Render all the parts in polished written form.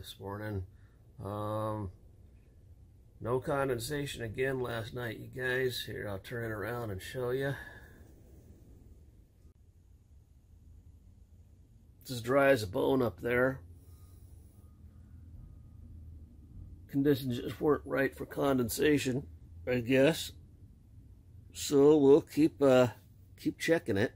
this morning. No condensation again last night, you guys. Here, I'll turn it around and show you. It's as dry as a bone up there. Conditions just weren't right for condensation, I guess. So we'll keep checking it.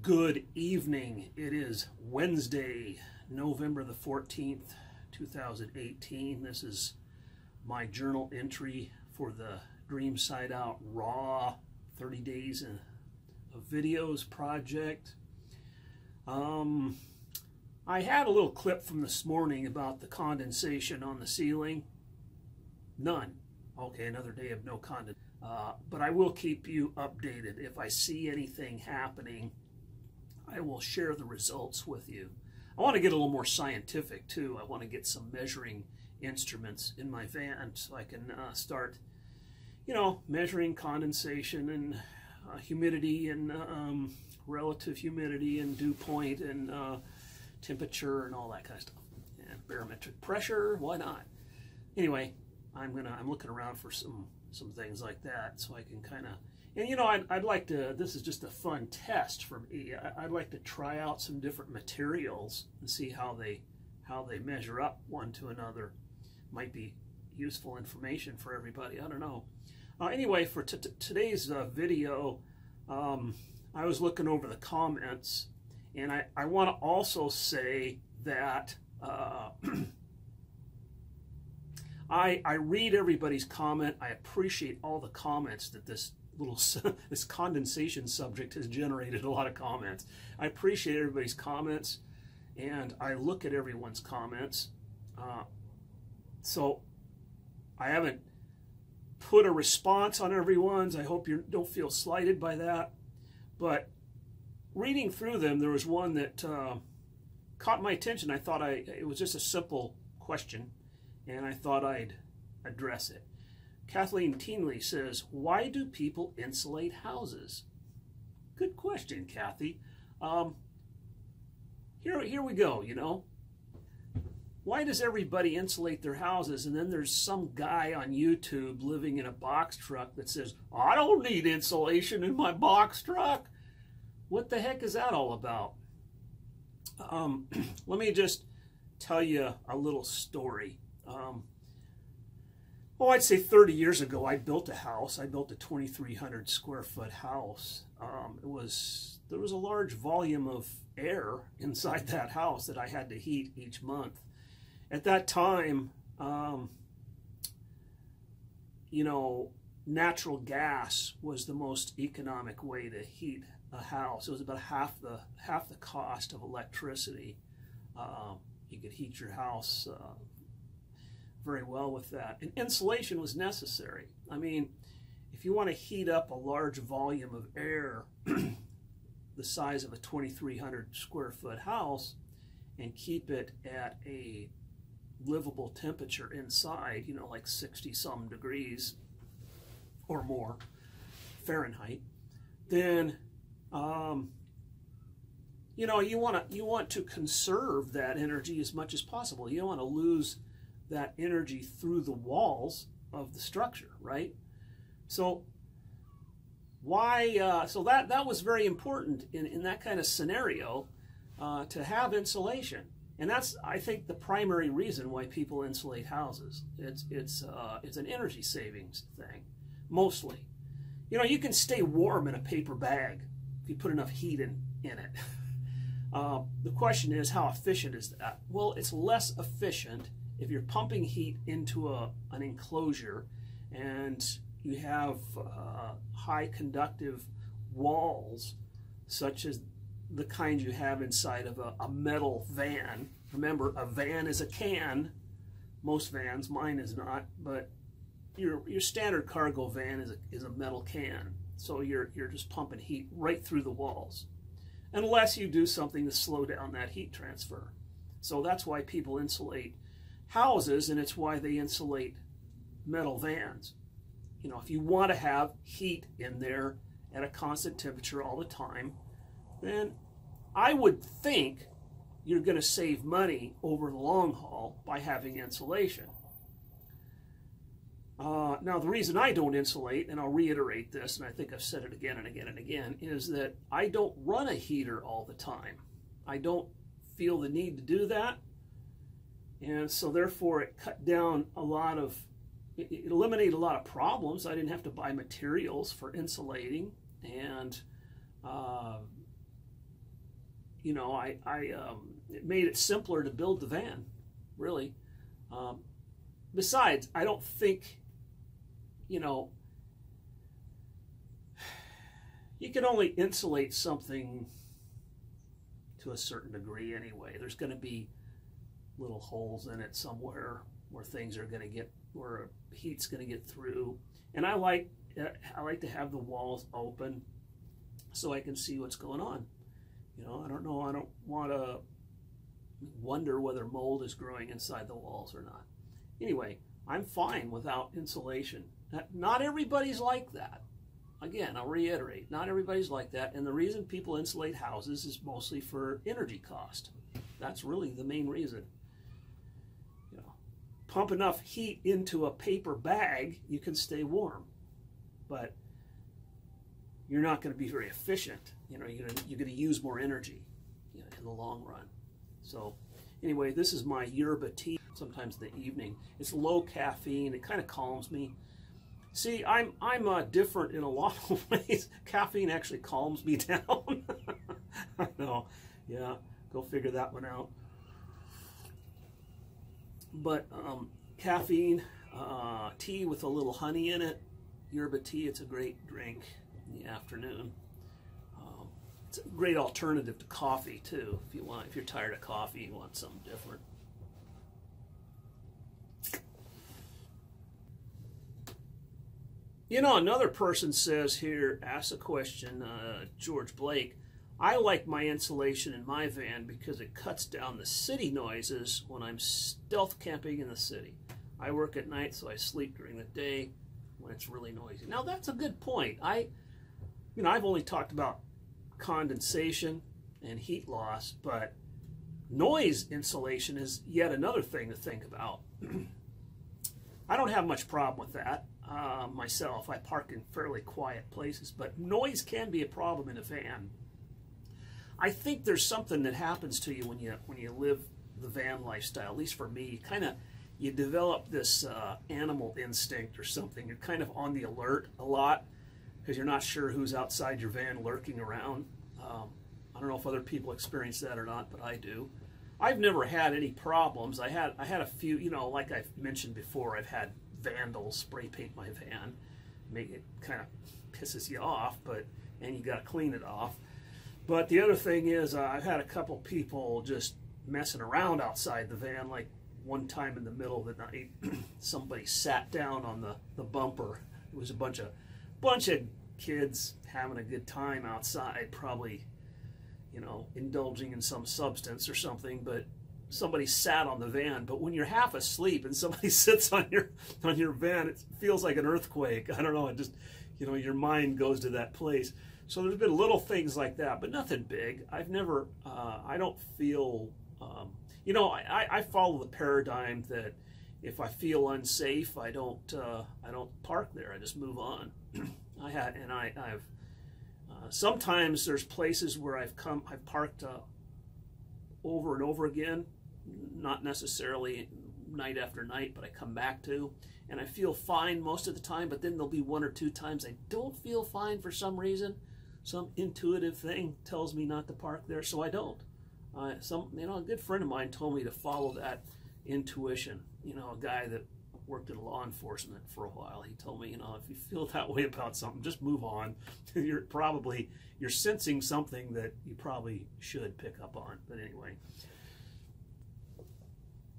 Good evening. It is Wednesday, November the 14th, 2018. This is my journal entry for the DreamSideOut Raw 30 Days of Videos project. I had a little clip from this morning about the condensation on the ceiling. None. Okay, another day of no condensation. But I will keep you updated. If I see anything happening, I will share the results with you. I want to get a little more scientific too. I want to get some measuring instruments in my van so I can start, measuring condensation and humidity and relative humidity and dew point and temperature and all that kind of stuff. And barometric pressure, why not? Anyway, I'm looking around for some things like that so I can kind of. And I'd like to, this is just a fun test for me. I'd like to try out some different materials and see how they measure up one to another. Might be useful information for everybody. I don't know. Anyway, for today's video, I was looking over the comments, and I want to also say that I read everybody's comment. I appreciate all the comments that this condensation subject has generated a lot of comments. I appreciate everybody's comments, and I look at everyone's comments. So I haven't put a response on everyone's. I hope you don't feel slighted by that. But reading through them, there was one that caught my attention. I thought it was just a simple question, and I thought I'd address it. Kathleen Teenley says, why do people insulate houses? Good question, Kathy. Here we go, Why does everybody insulate their houses? And then there's some guy on YouTube living in a box truck that says, I don't need insulation in my box truck. What the heck is that all about? Let me just tell you a little story. I'd say 30 years ago, I built a house. I built a 2,300 square foot house. There was a large volume of air inside that house that I had to heat each month. At that time, natural gas was the most economic way to heat a house. It was about half the cost of electricity. You could heat your house very well with that. And insulation was necessary. I mean, if you want to heat up a large volume of air the size of a 2,300 square foot house and keep it at a livable temperature inside, like 60 some degrees or more Fahrenheit, then you want to conserve that energy as much as possible. You don't want to lose that energy through the walls of the structure, right? So that was very important in that kind of scenario to have insulation. And that's, I think, the primary reason why people insulate houses. It's an energy savings thing, mostly. You can stay warm in a paper bag if you put enough heat in it. The question is, how efficient is that? Well, it's less efficient if you're pumping heat into an enclosure and you have high conductive walls, such as the kind you have inside of a metal van. Remember, a van is a can. Most vans, mine is not, but your standard cargo van is a metal can. So you're just pumping heat right through the walls, unless you do something to slow down that heat transfer. So that's why people insulate houses, and it's why they insulate metal vans. If you want to have heat in there at a constant temperature all the time, then I would think you're going to save money over the long haul by having insulation. Now, the reason I don't insulate, and I'll reiterate this, and I think I've said it again and again and again, is that I don't run a heater all the time. I don't feel the need to do that, and so therefore it cut down a lot of, it eliminated a lot of problems. I didn't have to buy materials for insulating, and you know, it made it simpler to build the van, really. Besides, I don't think, you know, you can only insulate something to a certain degree anyway. There's going to be little holes in it somewhere where things are going to get, where heat's going to get through. And I like to have the walls open so I can see what's going on. You know, I don't know, I don't want to wonder whether mold is growing inside the walls or not. Anyway, I'm fine without insulation. Not everybody's like that. Again, I'll reiterate, not everybody's like that. And the reason people insulate houses is mostly for energy cost. That's really the main reason. You know, pump enough heat into a paper bag, you can stay warm. But you're not going to be very efficient. You know, you're going to use more energy, you know, in the long run. So anyway, this is my yerba tea, sometimes in the evening. It's low caffeine. It kind of calms me. See, I'm different in a lot of ways. Caffeine actually calms me down. I know. Yeah, go figure that one out. But caffeine, tea with a little honey in it, yerba tea, it's a great drink in the afternoon. It's a great alternative to coffee too. If you're tired of coffee, you want something different. You know, another person says here, asks a question, George Blake, I like my insulation in my van because it cuts down the city noises when I'm stealth camping in the city. I work at night, so I sleep during the day when it's really noisy. Now, that's a good point. I've only talked about condensation and heat loss, but noise insulation is yet another thing to think about. I don't have much problem with that myself. I park in fairly quiet places, but noise can be a problem in a van. I think there's something that happens to you when you live the van lifestyle. At least for me, you develop this animal instinct or something. You're kind of on the alert a lot because you're not sure who's outside your van lurking around. I don't know if other people experience that or not, but I do. I've never had any problems. I had a few, you know, like I've mentioned before, I've had vandals spray paint my van. It kind of pisses you off, and you got to clean it off. But the other thing is, I've had a couple people just messing around outside the van. Like one time in the middle of the night, somebody sat down on the bumper. It was a bunch of kids having a good time outside, probably, you know, indulging in some substance or something, but somebody sat on the van. But when you're half asleep and somebody sits on your van, it feels like an earthquake. I don't know, it just, you know, your mind goes to that place. So there's been little things like that, but nothing big. I've never, I don't feel, you know, I follow the paradigm that if I feel unsafe, I don't park there. I just move on. I've sometimes there's places where I've parked over and over again, not necessarily night after night, but I come back to, and I feel fine most of the time, but then there'll be one or two times I don't feel fine for some reason. Some intuitive thing tells me not to park there, so I don't. A good friend of mine told me to follow that intuition. You know, a guy that worked in law enforcement for a while. He told me, you know, if you feel that way about something, just move on. You're sensing something that you probably should pick up on. But anyway.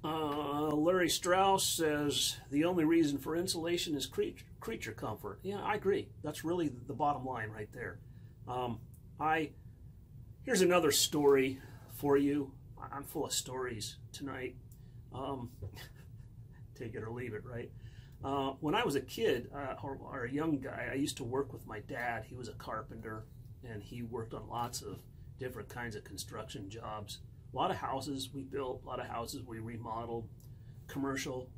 Larry Strauss says, the only reason for insulation is creature comfort. Yeah, I agree. That's really the bottom line right there. Here's another story for you. I'm full of stories tonight. Take it or leave it, right? When I was a kid, or a young guy, I used to work with my dad. He was a carpenter, and he worked on lots of different kinds of construction jobs. A lot of houses we built, a lot of houses we remodeled, commercial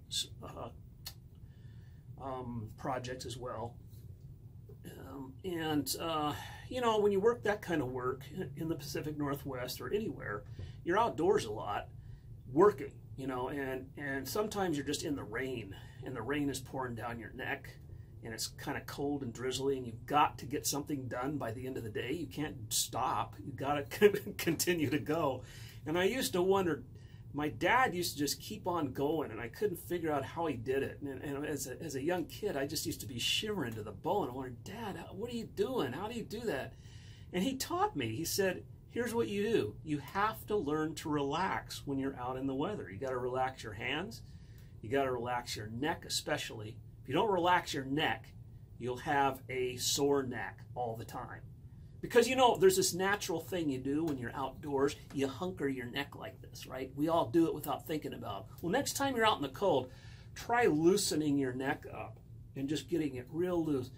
projects as well. You know, when you work that kind of work in the Pacific Northwest or anywhere, you're outdoors a lot working, you know, and sometimes you're just in the rain, and the rain is pouring down your neck, and it's kind of cold and drizzly, and you've got to get something done by the end of the day. You can't stop. You've got to continue to go. And I used to wonder, my dad used to just keep on going, and I couldn't figure out how he did it. And as a young kid, I just used to be shivering to the bone. I wondered, Dad, what are you doing? How do you do that? And he taught me. He said, here's what you do. You have to learn to relax when you're out in the weather. You got to relax your hands. You got to relax your neck especially. If you don't relax your neck, you'll have a sore neck all the time. Because, you know, there's this natural thing you do when you're outdoors. You hunker your neck like this, right? We all do it without thinking about it. Well, next time you're out in the cold, try loosening your neck up and just getting it real loose.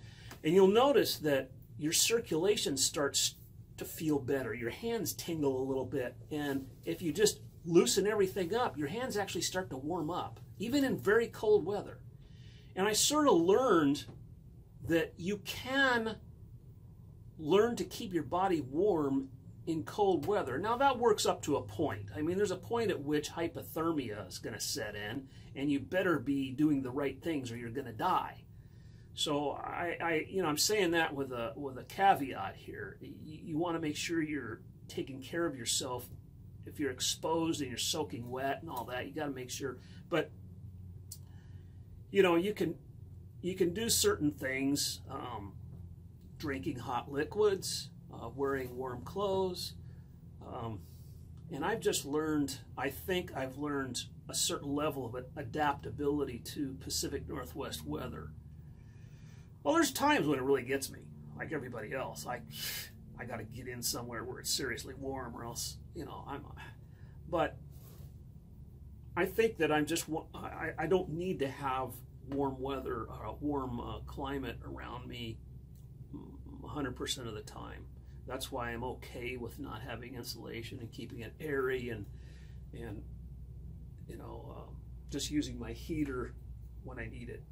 And you'll notice that your circulation starts to feel better. Your hands tingle a little bit. And if you just loosen everything up, your hands actually start to warm up, even in very cold weather. And I sort of learned that you can learn to keep your body warm in cold weather. Now that works up to a point. I mean, there's a point at which hypothermia is going to set in, and you better be doing the right things or you're going to die. So I'm saying that with a caveat here. You want to make sure you're taking care of yourself. If you're exposed and you're soaking wet and all that, you got to make sure. But you know, you can do certain things. Drinking hot liquids, wearing warm clothes, and I've just learned, I think I've learned a certain level of adaptability to Pacific Northwest weather. Well, there's times when it really gets me, like everybody else. I got to get in somewhere where it's seriously warm, or else, you know, but I think that I don't need to have warm weather or a warm climate around me 100% of the time. That's why I'm okay with not having insulation and keeping it airy and you know, just using my heater when I need it.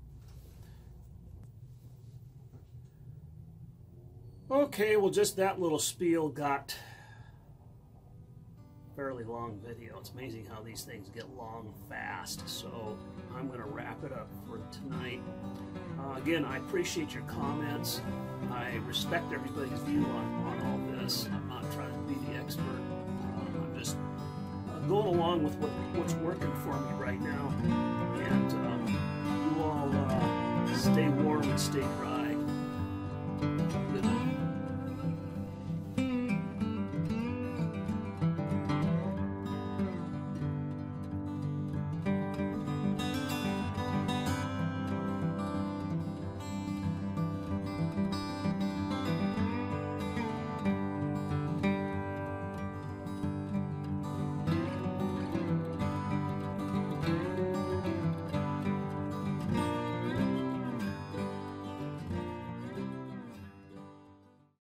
Okay, well, just that little spiel got a fairly long video. It's amazing how these things get long fast. So I'm going to wrap it up for tonight. Again, I appreciate your comments. I respect everybody's view on all this. I'm not trying to be the expert. I'm just going along with what's working for me right now. And you all stay warm and stay dry.